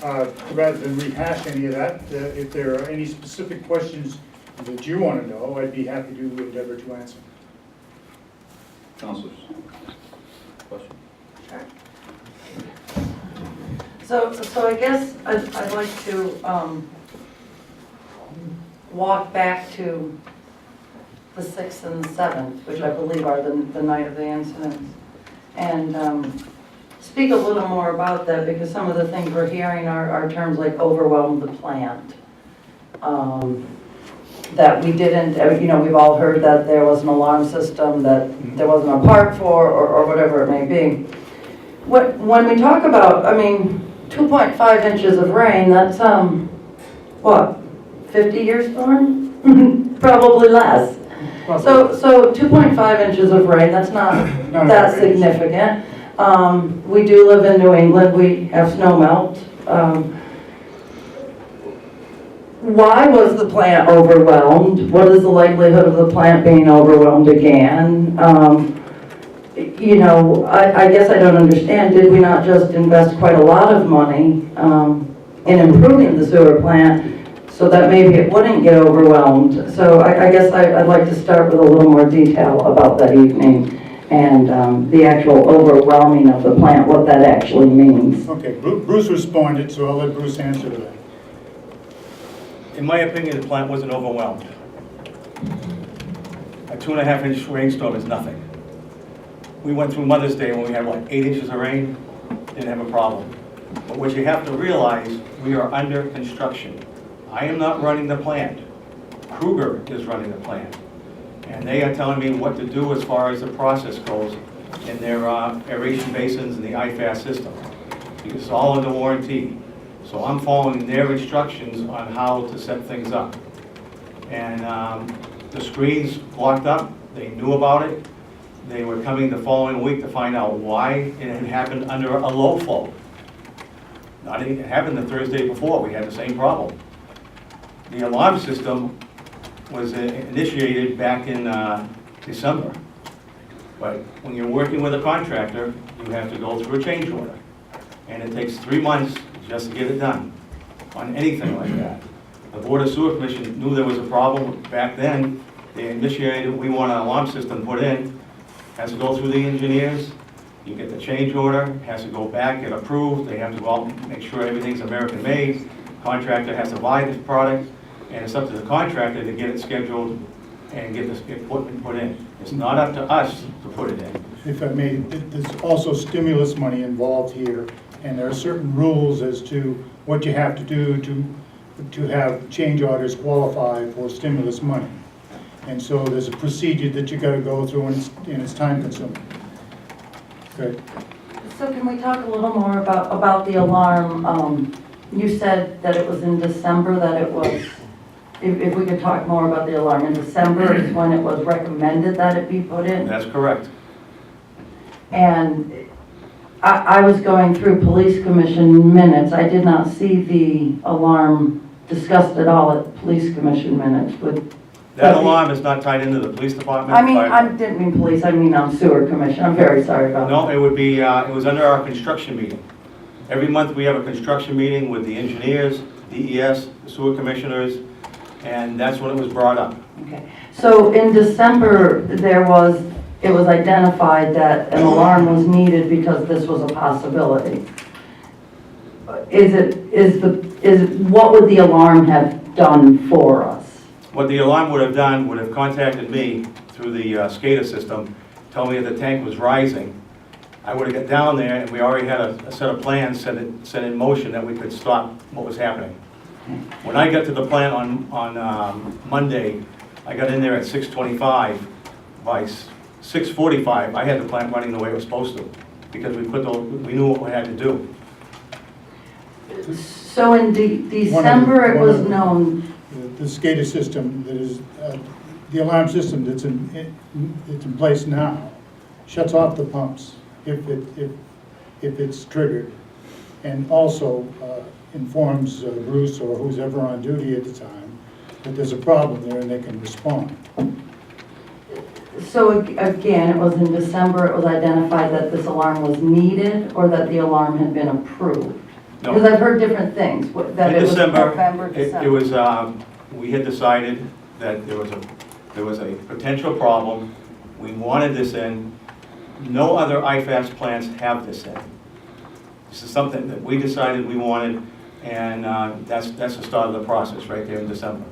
rather than rehash any of that, if there are any specific questions that you want to know, I'd be happy to endeavor to answer. Councilors? Question? So I guess I'd like to walk back to the 6th and 7th, which I believe are the night of the incidents, and speak a little more about that, because some of the things we're hearing are terms like overwhelm the plant. That we didn't, we've all heard that there was an alarm system that there wasn't a part for, or whatever it may be. When we talk about, 2.5 inches of rain, that's, what, 50-year storm? Probably less. So 2.5 inches of rain, that's not that significant. We do live in New England, we have snow melt. Why was the plant overwhelmed? What is the likelihood of the plant being overwhelmed again? I guess I don't understand. Did we not just invest quite a lot of money in improving the sewer plant so that maybe it wouldn't get overwhelmed? So I guess I'd like to start with a little more detail about that evening and the actual overwhelming of the plant, what that actually means. Okay, Bruce responded, so I'll let Bruce answer to that. In my opinion, the plant wasn't overwhelmed. A 2.5-inch rainstorm is nothing. We went through Mother's Day when we had, 8 inches of rain, didn't have a problem. But what you have to realize, we are under construction. I am not running the plant. Kruger is running the plant. And they are telling me what to do as far as the process goes in their aeration basins and the IFAS system. Because it's all under warranty. So I'm following their instructions on how to set things up. And the screens blocked up, they knew about it. They were coming the following week to find out why it had happened under a low flow. It happened the Thursday before, we had the same problem. The alarm system was initiated back in December. But when you're working with a contractor, you have to go through a change order. And it takes 3 months just to get it done on anything like that. The Board of Sewer Commission knew there was a problem back then. They initiated, we want an alarm system put in, has to go through the engineers, you get the change order, has to go back, get approved, they have to go out and make sure everything's American made, contractor has to buy the product, and it's up to the contractor to get it scheduled and get this equipment put in. It's not up to us to put it in. If I may, there's also stimulus money involved here, and there are certain rules as to what you have to do to have change orders qualify for stimulus money. And so there's a procedure that you got to go through, and it's time consuming. Good. So can we talk a little more about the alarm? You said that it was in December that it was, if we could talk more about the alarm. In December is when it was recommended that it be put in? That's correct. And I was going through police commission minutes. I did not see the alarm discussed at all at police commission minutes. That alarm is not tied into the police department. I didn't mean police, I mean sewer commission. I'm very sorry about that. No, it would be, it was under our construction meeting. Every month we have a construction meeting with the engineers, DES, the sewer commissioners, and that's when it was brought up. Okay. So in December, it was identified that an alarm was needed because this was a possibility. What would the alarm have done for us? What the alarm would have done, would have contacted me through the SCADA system, told me that the tank was rising. I would have got down there, and we already had a set of plans set in motion that we could stop what was happening. When I got to the plant on Monday, I got in there at 6:25. By 6:45, I had the plant running the way it was supposed to, because we knew what we had to do. So in December, it was known. The SCADA system that is, the alarm system that's in place now shuts off the pumps if it's triggered, and also informs Bruce or who's ever on duty at the time that there's a problem there and they can respond. So again, it was in December, it was identified that this alarm was needed or that the alarm had been approved? No. Because I've heard different things, that In it was December, November, it December. was, we had decided that there was a potential problem. We wanted this in. No other IFAS plants have this in. This is something that we decided we wanted, and that's the start of the process right there in December.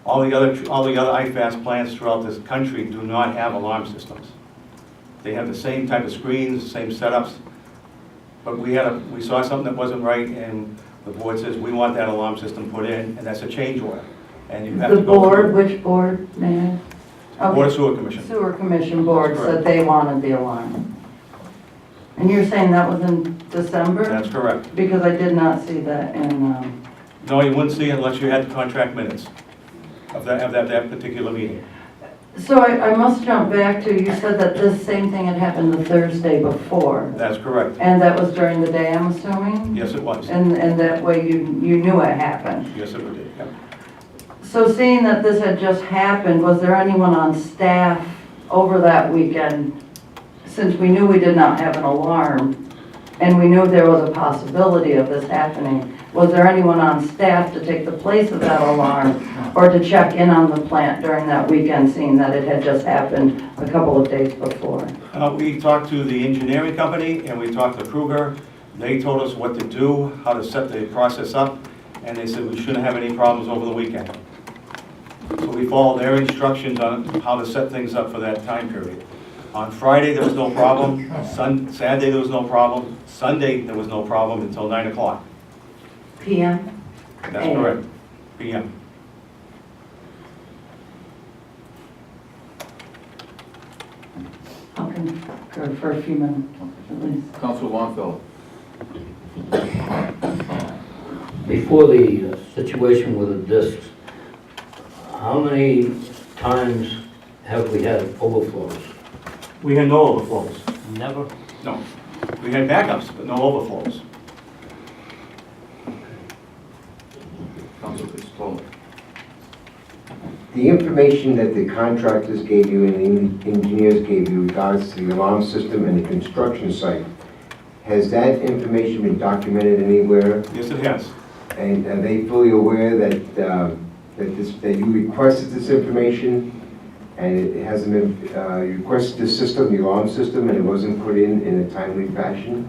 All the other IFAS plants throughout this country do not have alarm systems. They have the same type of screens, the same setups, but we saw something that wasn't right, and the board says, we want that alarm system put in, and that's a change order. And you have The to go board, through. which board, man? Board of Sewer Commission. Sewer Commission Board That's said correct. they wanted the alarm. And you're saying that was in December? That's correct. Because I did not see that in, No, you wouldn't see it unless you had the contract minutes of that particular meeting. so I must jump back to, you said that this same thing had happened the Thursday before. That's correct. And that was during the day, I'm assuming? Yes, it was. And that way you knew it happened. Yes, it did. Yep. So seeing that this had just happened, was there anyone on staff over that weekend? Since we knew we did not have an alarm, and we knew there was a possibility of this happening, was there anyone on staff to take the place of that alarm, or to check in on the plant during that weekend, seeing that it had just happened a couple of days before? We talked to the engineering company, and we talked to Kruger. They told us what to do, how to set the process up, and they said we shouldn't have any problems over the weekend. So we followed their instructions on how to set things up for that time period. On Friday, there was no problem. Saturday, there was no problem. Sunday, there was no problem until 9 o'clock. PM? That's AM. correct. PM. Okay, for a few minutes, at least. Councilor Longfellow. Before the situation with the discs, how many times have we had overflows? We had no overflows. Never. No. We had backups, but no overflows. Councilor Pistol. The information that the contractors gave you and the engineers gave you regards to the alarm system and the construction site, has that information been documented anywhere? Yes, it has. And are they fully aware that that you requested this information and it hasn't been, you requested the system, the alarm system, and it wasn't put in a timely fashion?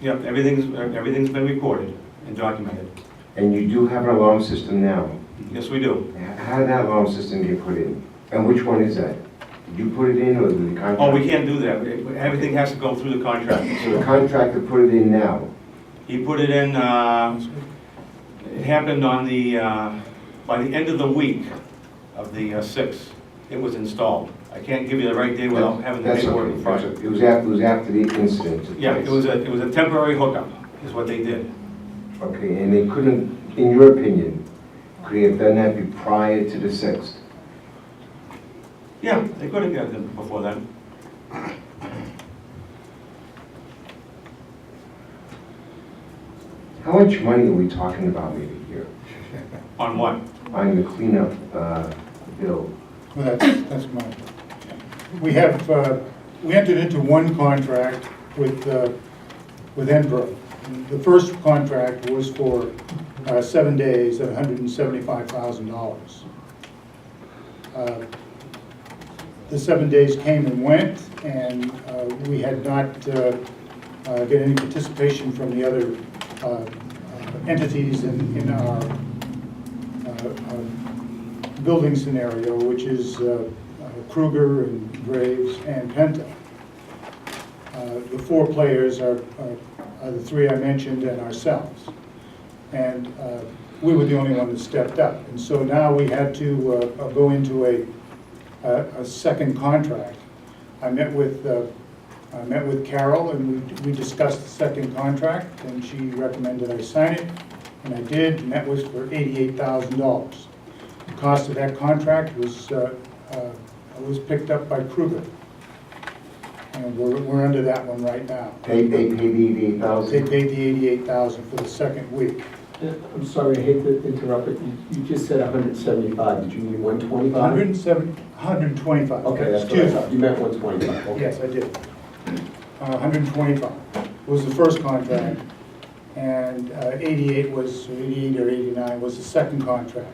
Yep, everything's been recorded and documented. And you do have an alarm system now. Yes, we do. How did that alarm system get put in? And which one is that? Did you put it in or did the contractor? Oh, we can't do that. Everything has to go through the contractor. So the contractor put it in now? He put it in, it happened on the, by the end of the week of the 6th, it was installed. I can't give you the right day without having the That's paperwork okay. in front. It was after the incident took Yeah, place. it was a temporary hookup, is what they did. Okay, and they couldn't, in your opinion, could they have done that prior to the 6th? Yeah, they could have got them before then. How much money are we talking about maybe here On what? on the cleanup bill? Well, that's my, we have, we entered into one contract with Enbro. The first contract was for 7 days at $175,000. The 7 days came and went, and we had not get any participation from the other entities in our building scenario, which is Kruger and Graves and Penta. The 4 players are the 3 I mentioned and ourselves. And we were the only one that stepped up. And so now we had to go into a second contract. I met with Carol and we discussed the second contract, and she recommended I sign it, and I did, and that was for $88,000. The cost of that contract was picked up by Kruger, and we're under that one right now. They paid the They 88,000? paid the $88,000 for the second week. I'm sorry, I hate to interrupt, but you just said 175, did you mean 125? 125. Okay, that's what I thought, you meant 125, okay. Yes, I did. 125 was the first contract, and 88 was, or 88 or 89 was the second contract.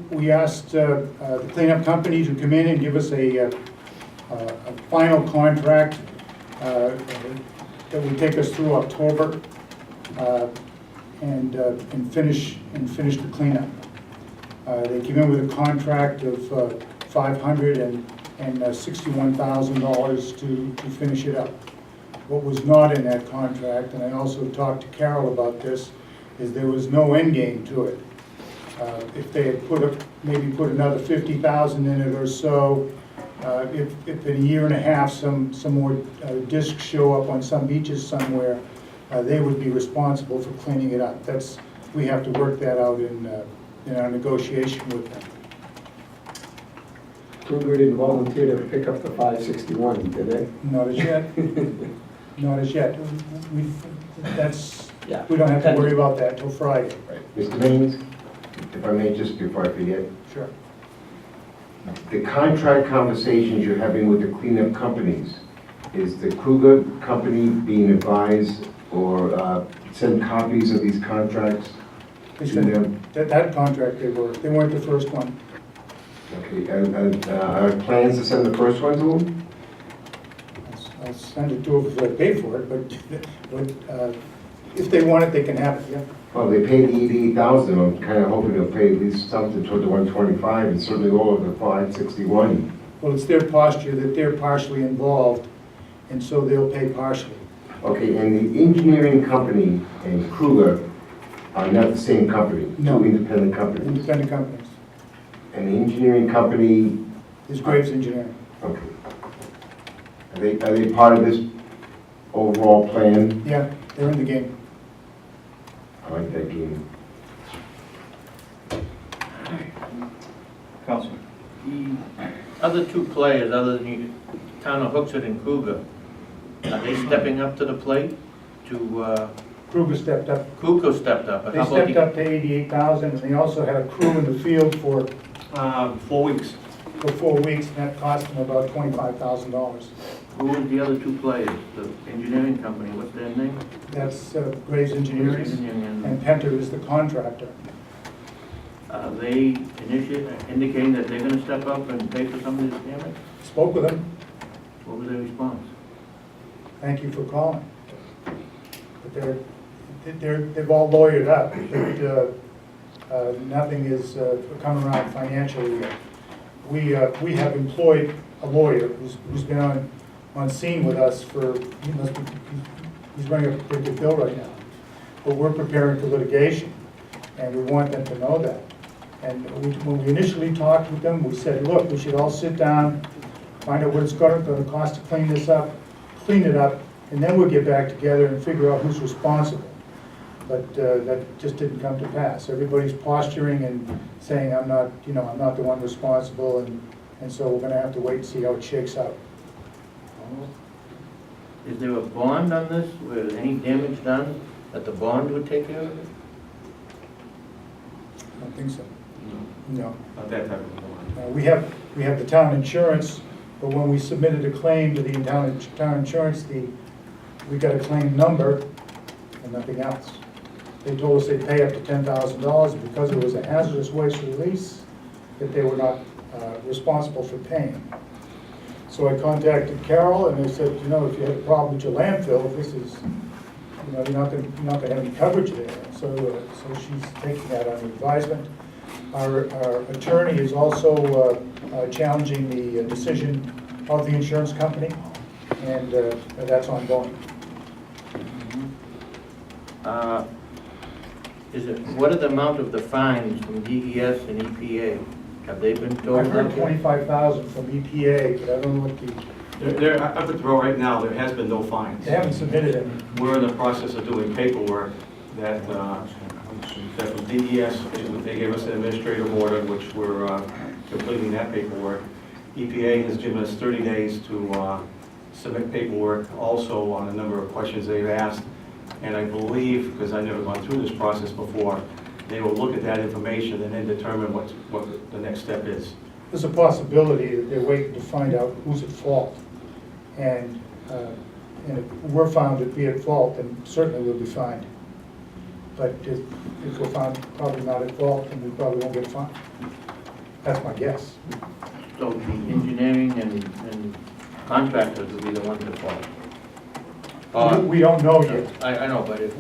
We asked the cleanup company to come in and give us a final contract that would take us through October and finish the cleanup. They came in with a contract of $561,000 to finish it up. What was not in that contract, and I also talked to Carol about this, is there was no end game to it. If they had maybe put another 50,000 in it or so, if in a year and a half some more discs show up on some beaches somewhere, they would be responsible for cleaning it up. We have to work that out in our negotiation with them. Kruger didn't volunteer to pick up the 561, did they? Not as yet. Not as yet. Yeah. We don't have to worry about that till Friday. Mr. Baines, if I may, just before I forget, Sure. the contract conversations you're having with the cleanup companies, is the Kruger company being advised or send copies of these contracts They to said them? that contract they weren't the first one. Okay, are plans to send the first one to them? I'll send it to them if I pay for it, but if they want it, they can have it, yeah. Well, they paid the 88,000, I'm kind of hoping they'll pay at least something toward the 125 and certainly all of the 561. Well, it's their posture that they're partially involved, and so they'll pay partially. Okay, and the engineering company and Kruger are not the same company? No. Two independent companies? Independent companies. And the engineering company, Is Graves Engineering. okay. Are they part of this overall plan? Yeah, they're in the game. I like that game. Council. The other two players, other than the town of Hooksett and Kruger, are they stepping up to the plate to, Kruger stepped up. Kruger stepped up, but They how about stepped the, up to 88,000, and they also had a crew in the field for 4 weeks. 4 weeks, and that cost them about $25,000. who are the other two players? The engineering company, what's their name? That's Graves Engineering, Engineering. and Penter is the contractor. Are they indicating that they're gonna step up and pay for some of this damage? Spoke with them, What was their response? thank you for calling. But they've all lawyered up, but nothing is coming around financially yet. We have employed a lawyer who's been on scene with us he's running a pretty good bill right now. But we're preparing for litigation, and we want them to know that. And when we initially talked with them, we said, look, we should all sit down, find out what it's going to cost to clean this up, clean it up, and then we'll get back together and figure out who's responsible. But that just didn't come to pass. Everybody's posturing and saying, I'm not the one responsible, and so we're gonna have to wait and see how it shakes out. Is there a bond on this, where any damage done, that the bond would take care of it? I don't think so. No. Not that type of one. We have the town insurance, but when we submitted a claim to the town insurance, we got a claim number and nothing else. They told us they'd pay up to $10,000 because it was a hazardous waste release, that they were not responsible for paying. So I contacted Carol and they said, if you had a problem with your landfill, this is, you're not gonna have any coverage there. So she's taking that under advisement. Our attorney is also challenging the decision of the insurance company, and that's ongoing. What are the amount of the fines from DES and EPA? Have they been told? I've heard about that? 25,000 from EPA, but I don't know what There, up at the row right now, there has been no fines. they haven't submitted it. We're in the process of doing paperwork that from DES, they gave us an administrative order, which we're completing that paperwork. EPA has given us 30 days to submit paperwork also on a number of questions they've asked. And I believe, because I've never gone through this process before, they will look at that information and then determine what the next step is. There's a possibility that they're waiting to find out who's at fault. And And if we're found to be at fault, then certainly we'll be fined. But if we're found probably not at fault, then we probably won't get fined. That's my guess. So the engineering and contractors will be the ones that fall. We don't know yet. I know, but if